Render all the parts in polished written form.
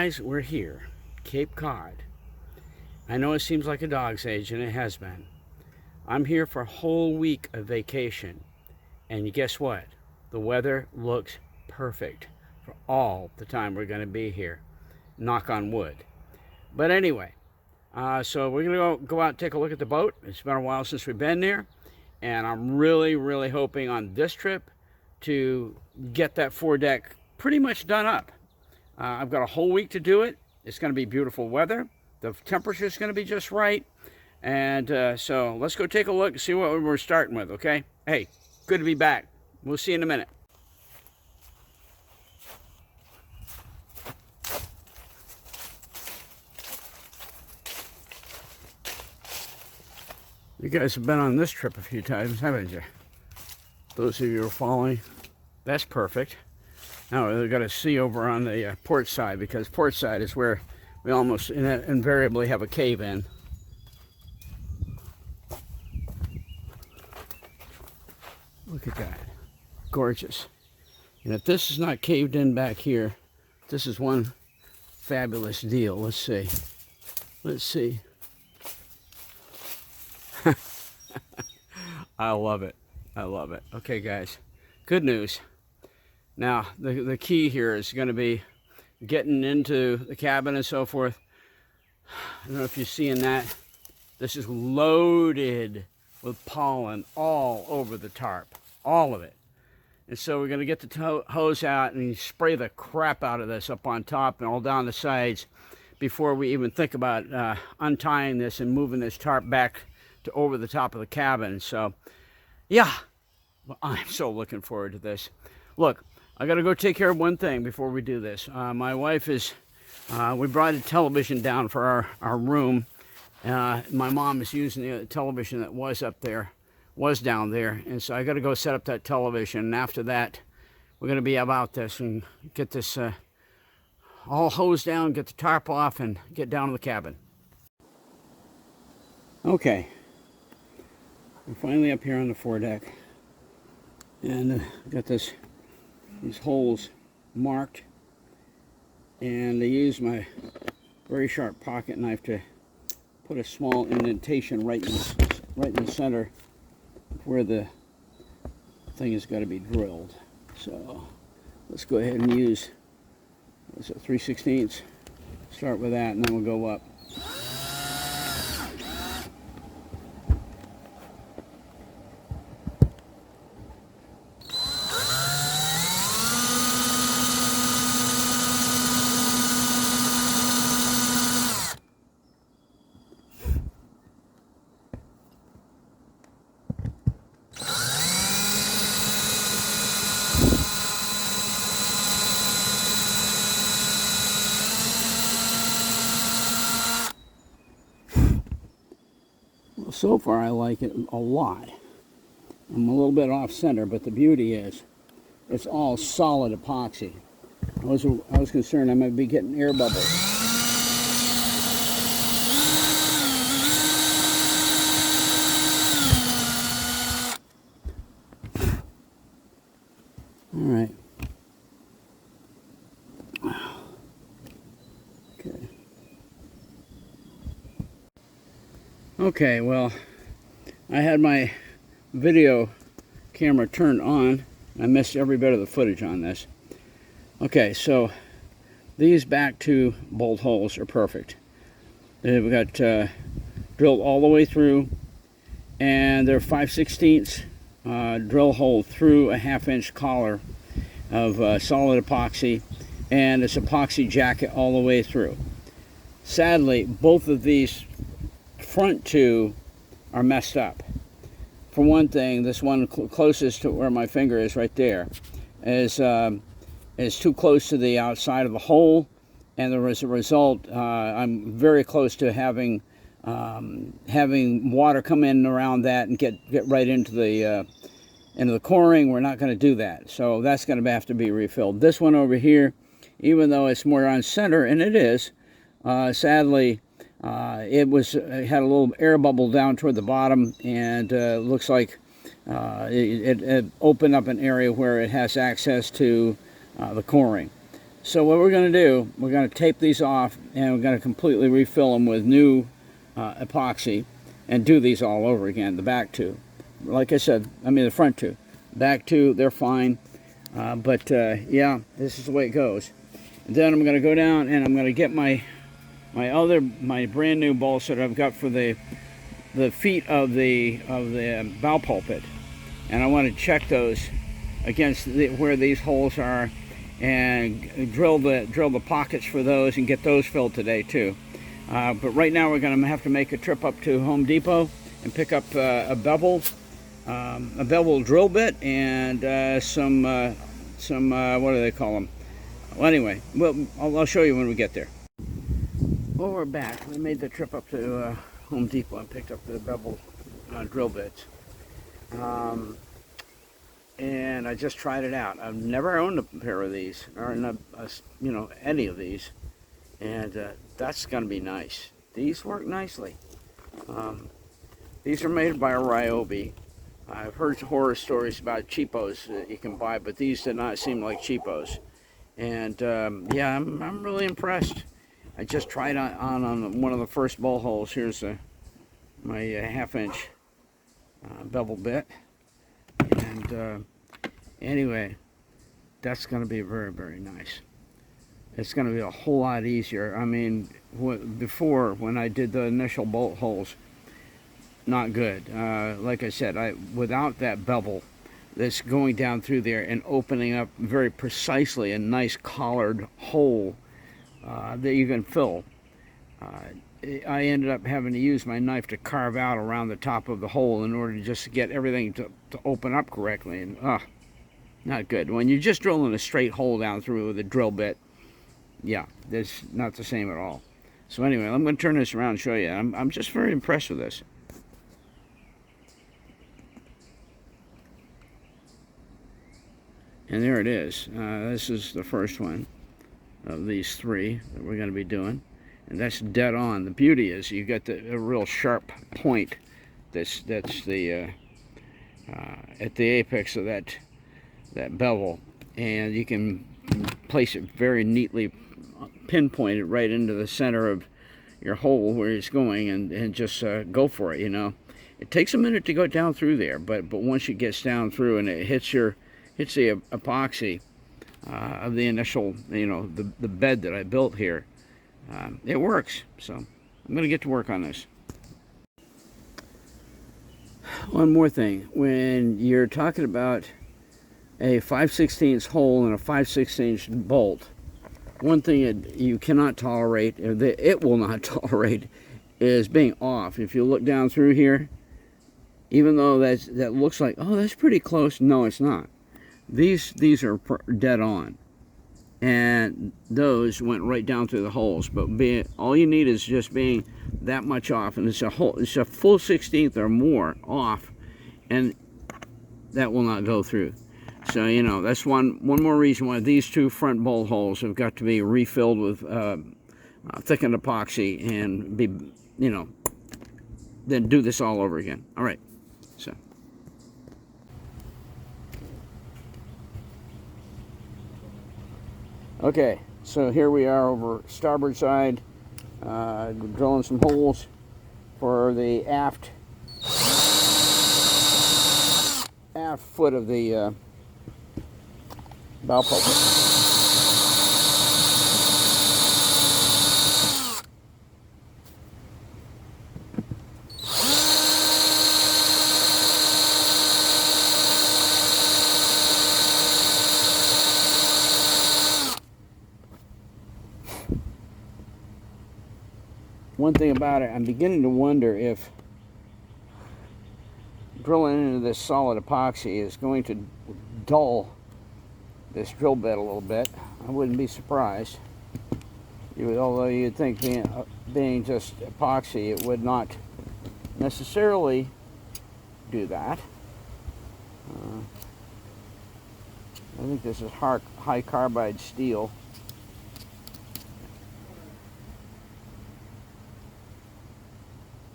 guys, we're here, Cape Cod. I know it seems like a dog's age, and it has been. I'm here for a whole week of vacation, and guess what? The weather looks perfect for all the time we're going to be here. Knock on wood. But anyway, so we're going to go out and take a look at the boat. It's been a while since we've been there, and I'm really hoping on this trip to get that foredeck pretty much done up. I've got a whole week to do it. It's going to be beautiful weather. The temperature is going to be just right. And so let's go take a look and see what we're starting with, okay? Hey, good to be back. We'll see you in a minute. You guys have been on this trip a few times, haven't you? Those of you who are following, that's perfect. Now we've got to see over on the port side, because port side is where we almost invariably have a cave in. Look at that. Gorgeous. And if this is not caved in back here, this is one fabulous deal. Let's see. Let's see. I love it. I love it. Okay, guys. Good news. Now, the key here is going to be getting into the cabin and so forth. I don't know if you're seeing that. This is loaded with pollen all over the tarp. All of it. And so we're going to get the hose out and spray the crap out of this up on top and all down the sides before we even think about untying this and moving this tarp back to over the top of the cabin. So, yeah. Well, I'm so looking forward to this. Look. I got to go take care of one thing before we do this. My wife is, we brought a television down for our room. My mom is using the television that was down there. And so I got to go set up that television. And after that, we're going to be about this and get this all hosed down, get the tarp off, and get down to the cabin. Okay. We're finally up here on the foredeck. And got these holes marked, and I use my very sharp pocket knife to put a small indentation right in the center where the thing has got to be drilled. So let's go ahead and use, what's it, 3/16. Start with that, and then we'll go up. So far I like it a lot. I'm a little bit off center, but the beauty is it's all solid epoxy. I was concerned I might be getting air bubbles. All right. Okay, well, I had my video camera turned on. I missed every bit of the footage on this. Okay, so these back two bolt holes are perfect. They've got drilled all the way through, and they're 5/16 drill hole through a 1/2-inch collar of solid epoxy, and it's epoxy jacket all the way through. Sadly, both of these front two are messed up. For one thing, this one closest to where my finger is right there is too close to the outside of the hole, and as a result, I'm very close to having water come in around that and get right into the coring. We're not going to do that, so that's going to have to be refilled. This one over here, even though it's more on center, and it is, sadly, it had a little air bubble down toward the bottom, and looks like it opened up an area where it has access to the coring. So what we're going to do, we're going to tape these off, and we're going to completely refill them with new epoxy, and do these all over again. The back two, like I said, I mean the front two, back two, they're fine, but yeah, this is the way it goes. And then I'm going to go down and I'm going to get my brand new bolts that I've got for the feet of the bow pulpit, and I want to check those against where these holes are, and drill the pockets for those and get those filled today too. But right now we're going to have to make a trip up to Home Depot and pick up a bevel drill bit and some what do they call them? Well, anyway, I'll show you when we get there. Well, we're back. We made the trip up to Home Depot and picked up the bevel drill bits. And I just tried it out. I've never owned a pair of these, or any of these, and that's going to be nice. These work nicely. These are made by Ryobi. I've heard horror stories about cheapos that you can buy, but these did not seem like cheapos. And yeah, I'm really impressed. I just tried on one of the first bowl holes. Here's my half-inch bevel bit. And anyway, that's going to be very, very nice. It's going to be a whole lot easier. I mean, before, when I did the initial bolt holes, not good. Like I said, without that bevel that's going down through there and opening up very precisely a nice collared hole that you can fill, I ended up having to use my knife to carve out around the top of the hole in order to just get everything to open up correctly, and not good. When you're just drilling a straight hole down through with a drill bit, yeah, that's not the same at all. So anyway, I'm going to turn this around and show you. I'm just very impressed with this. And there it is. This is the first one of these three that we're going to be doing. And that's dead on. The beauty is you get a real sharp point that's the at the apex of that bevel, and you can place it very neatly, pinpointed right into the center of your hole where it's going, and just go for it. You know, it takes a minute to go down through there, but once it gets down through and it hits the epoxy of the initial, the bed that I built here, it works. So I'm going to get to work on this. One more thing, when you're talking about a 5/16 hole and a 5/16 bolt, one thing that you cannot tolerate, or that it will not tolerate, is being off. If you look down through here, even though that looks like, oh, that's pretty close, no, it's not. These are dead on, and those went right down through the holes. But all you need is just being that much off, and it's a full 16th or more off, and that will not go through. So that's one more reason why these two front bowl holes have got to be refilled with thickened epoxy, and then do this all over again. All right, so. Okay, so here we are over starboard side, drilling some holes for the aft foot of the bow pulpit. One thing about it, I'm beginning to wonder if drilling into this solid epoxy is going to dull this drill bit a little bit. I wouldn't be surprised. Although you'd think being just epoxy, it would not necessarily do that. I think this is high carbide steel.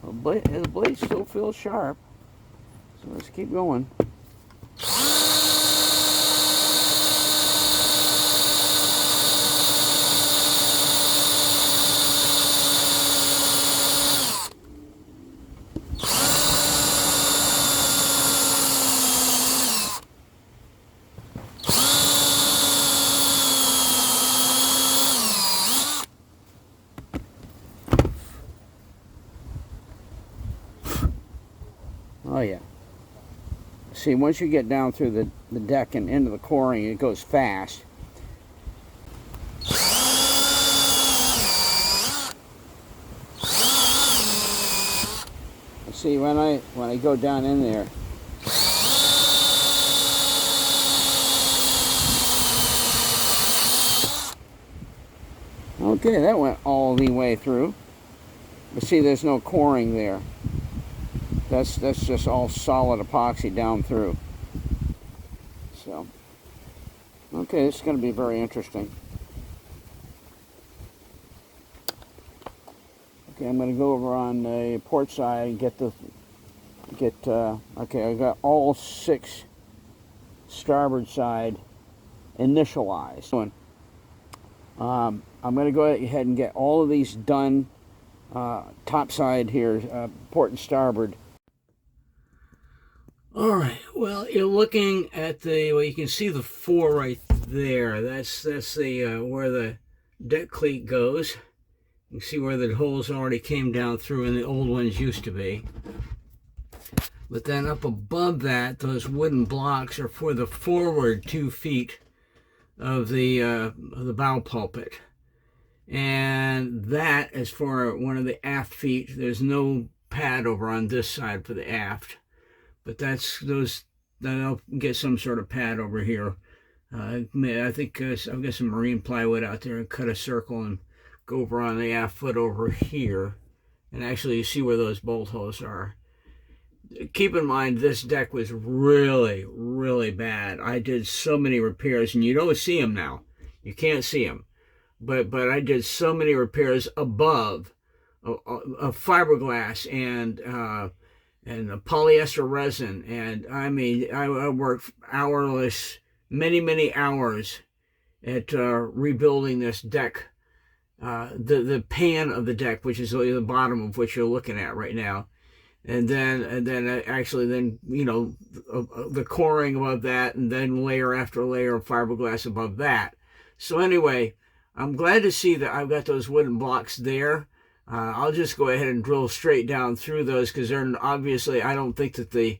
The blade still feels sharp, so let's keep going. Oh yeah. See, once you get down through the deck and into the coring, it goes fast. See, when I go down in there, okay, that went all the way through. But see, there's no coring there. That's just all solid epoxy down through. So, okay, this is going to be very interesting. Okay, I'm going to go over on the port side and okay, I got all 6 starboard side initialized. I'm going to go ahead and get all of these done. Top side here, port and starboard. All right. Well, you're looking at well, you can see the 4 right there. That's the where the deck cleat goes. You can see where the holes already came down through, and the old ones used to be. But then up above that, those wooden blocks are for the forward 2 feet of the bow pulpit. And that is for one of the aft feet. There's no pad over on this side for the aft, but that'll get some sort of pad over here. I think I've got some marine plywood out there and cut a circle and go over on the aft foot over here. And actually you see where those bolt holes are. Keep in mind, this deck was really, really bad. I did so many repairs, and you don't see them now. You can't see them. But I did so many repairs above of fiberglass and polyester resin, and I mean I worked hourless, many hours at rebuilding this deck, the pan of the deck, which is the bottom of what you're looking at right now, and then actually you know the coring above that, and then layer after layer of fiberglass above that. So anyway, I'm glad to see that I've got those wooden blocks there. I'll just go ahead and drill straight down through those, because they're obviously, I don't think that the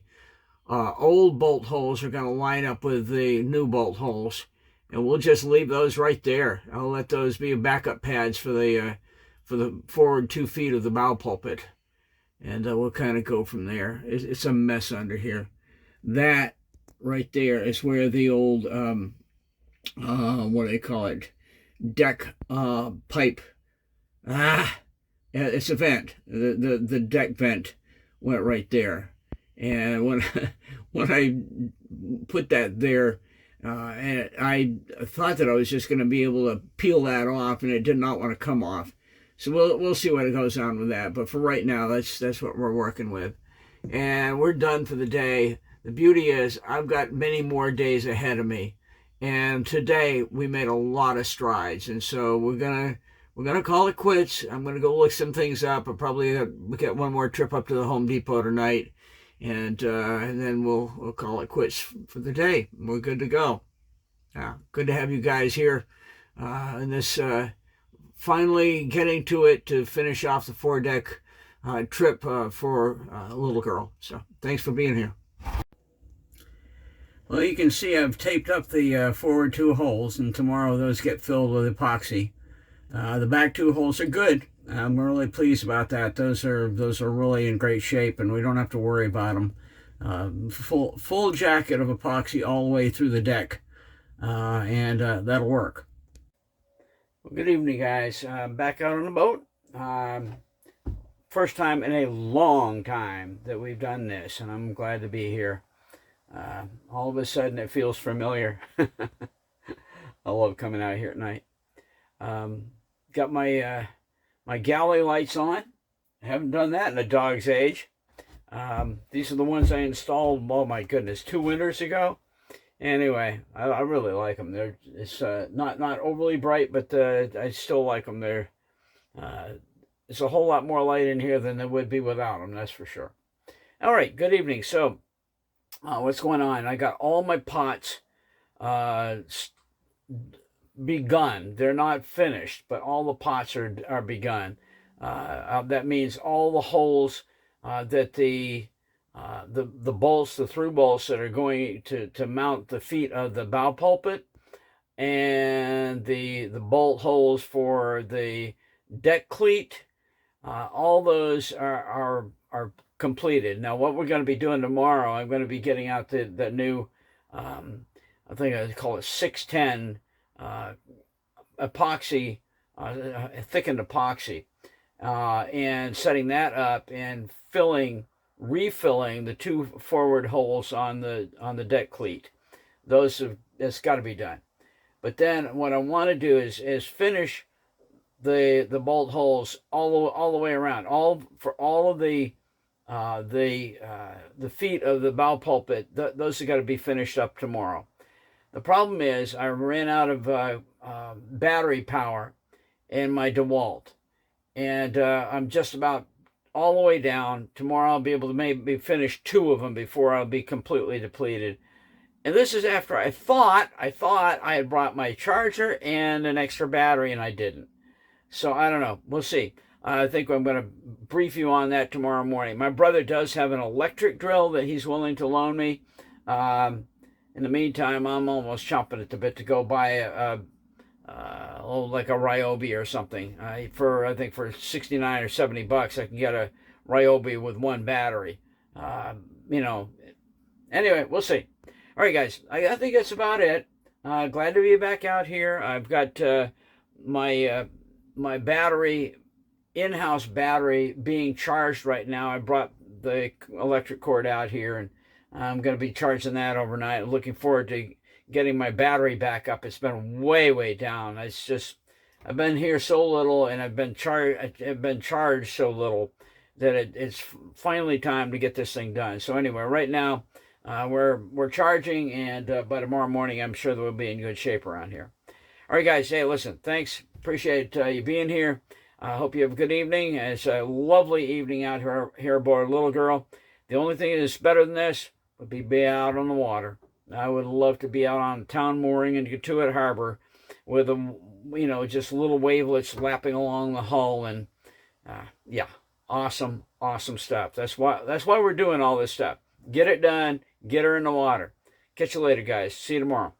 old bolt holes are going to line up with the new bolt holes, and we'll just leave those right there. I'll let those be backup pads for the forward 2 feet of the bow pulpit, and we'll kind of go from there. It's a mess under here. That right there is where the old what do they call it, deck pipe, it's a vent, the deck vent went right there. And when I put that there, and I thought that I was just going to be able to peel that off, and it did not want to come off. So we'll see what goes on with that, but for right now, that's what we're working with, and we're done for the day. The beauty is I've got many more days ahead of me, and today we made a lot of strides, and so we're gonna call it quits. I'm gonna go look some things up. I'll probably get one more trip up to the Home Depot tonight, and then we'll call it quits for the day. We're good to go. Good to have you guys here in this finally getting to it to finish off the 4-deck trip for a little girl. So thanks for being here. Well, you can see I've taped up the forward 2 holes, and tomorrow those get filled with epoxy. The back 2 holes are good. I'm really pleased about that. Those are really in great shape, and we don't have to worry about them. Full jacket of epoxy all the way through the deck, and that'll work. Well, good evening, guys. I'm back out on the boat. First time in a long time that we've done this, and I'm glad to be here. All of a sudden it feels familiar. I love coming out here at night. Got my my galley lights on. I haven't done that in a dog's age. These are the ones I installed, oh my goodness, 2 winters ago. Anyway, I really like them. It's not overly bright, but I still like them. There's a whole lot more light in here than there would be without them, that's for sure. All right, good evening. So what's going on? I got all my pots begun. They're not finished, but all the pots are begun. That means all the holes that the the bolts, the through bolts that are going to mount the feet of the bow pulpit, and the bolt holes for the deck cleat. All those are completed. Now, what we're going to be doing tomorrow, I'm going to be getting out the new, I think I call it 610 epoxy, thickened epoxy, and setting that up and refilling the two forward holes on the deck cleat. That's got to be done. But then what I want to do is finish the bolt holes all the way around, for all of the feet of the bow pulpit. Those have got to be finished up tomorrow. The problem is I ran out of battery power in my DeWalt, and I'm just about all the way down. Tomorrow I'll be able to maybe finish 2 of them before I'll be completely depleted. And this is after I thought I had brought my charger and an extra battery, and I didn't. So I don't know. We'll see. I think I'm going to brief you on that tomorrow morning. My brother does have an electric drill that he's willing to loan me. In the meantime, I'm almost chomping at the bit to go buy like a Ryobi or something. I think for 69 or 70 bucks, I can get a Ryobi with 1 battery. Anyway, we'll see. All right, guys, I think that's about it. Glad to be back out here. I've got my battery, in-house battery, being charged right now. I brought the electric cord out here, and I'm going to be charging that overnight. I'm looking forward to getting my battery back up. It's been way down. It's just, I've been here so little, and I've been charged so little that it's finally time to get this thing done. So anyway, right now we're charging, and by tomorrow morning I'm sure that we'll be in good shape around here. All right, guys. Hey, listen, thanks. Appreciate you being here. I hope you have a good evening. It's a lovely evening out here aboard Little Girl. The only thing that's better than this would be out on the water. I would love to be out on town mooring in Katuitt Harbor with just little wavelets lapping along the hull, and yeah, awesome stuff. That's why we're doing all this stuff. Get it done. Get her in the water. Catch you later, guys. See you tomorrow.